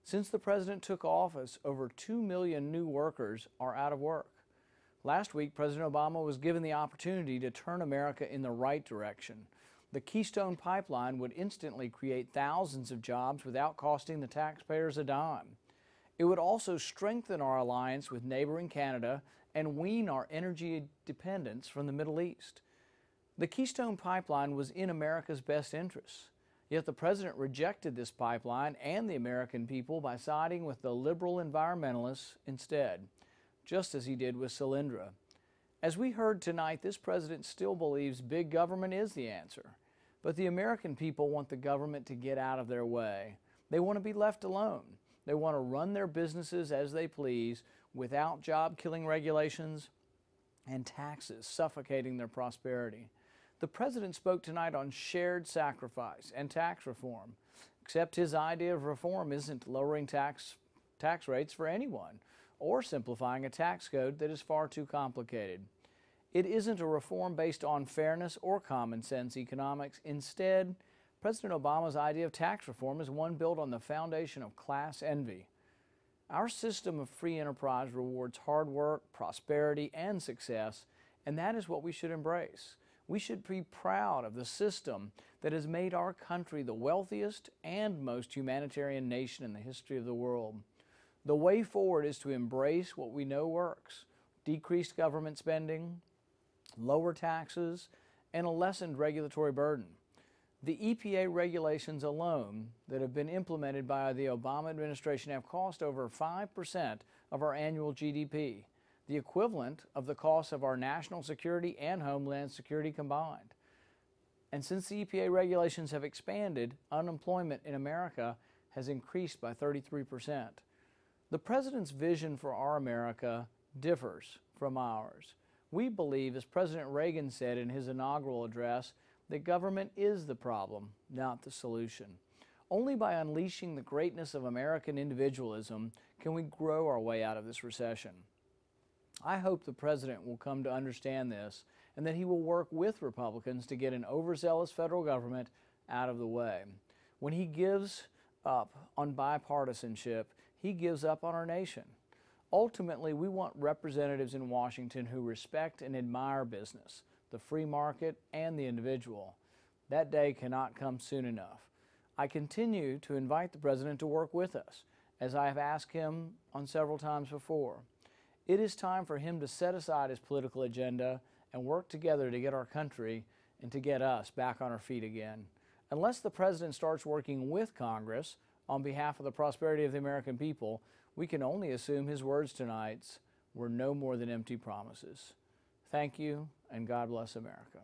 Since the president took office, over 2 million new workers are out of work. Last week, President Obama was given the opportunity to turn America in the right direction. The Keystone pipeline would instantly create thousands of jobs without costing the taxpayers a dime. It would also strengthen our alliance with neighboring Canada and wean our energy dependence from the Middle East. The Keystone pipeline was in America's best interests. Yet the president rejected this pipeline and the American people by siding with the liberal environmentalists instead, just as he did with Solyndra. As we heard tonight, this president still believes big government is the answer. But the American people want the government to get out of their way. They want to be left alone. They want to run their businesses as they please without job-killing regulations and taxes suffocating their prosperity. The president spoke tonight on shared sacrifice and tax reform, except his idea of reform isn't lowering tax rates for anyone or simplifying a tax code that is far too complicated. It isn't a reform based on fairness or common sense economics. Instead, President Obama's idea of tax reform is one built on the foundation of class envy. Our system of free enterprise rewards hard work, prosperity, and success, and that is what we should embrace. We should be proud of the system that has made our country the wealthiest and most humanitarian nation in the history of the world. The way forward is to embrace what we know works: decreased government spending, lower taxes, and a lessened regulatory burden. The EPA regulations alone that have been implemented by the Obama administration have cost over 5% of our annual GDP, the equivalent of the cost of our national security and homeland security combined. And since the EPA regulations have expanded, unemployment in America has increased by 33%. The president's vision for our America differs from ours. We believe, as President Reagan said in his inaugural address, that government is the problem, not the solution. Only by unleashing the greatness of American individualism can we grow our way out of this recession. I hope the president will come to understand this and that he will work with Republicans to get an overzealous federal government out of the way. When he gives up on bipartisanship, he gives up on our nation. Ultimately, we want representatives in Washington who respect and admire business, the free market, and the individual. That day cannot come soon enough. I continue to invite the president to work with us, as I have asked him on several times before. It is time for him to set aside his political agenda and work together to get our country and to get us back on our feet again. Unless the president starts working with Congress on behalf of the prosperity of the American people, we can only assume his words tonight were no more than empty promises. Thank you, and God bless America.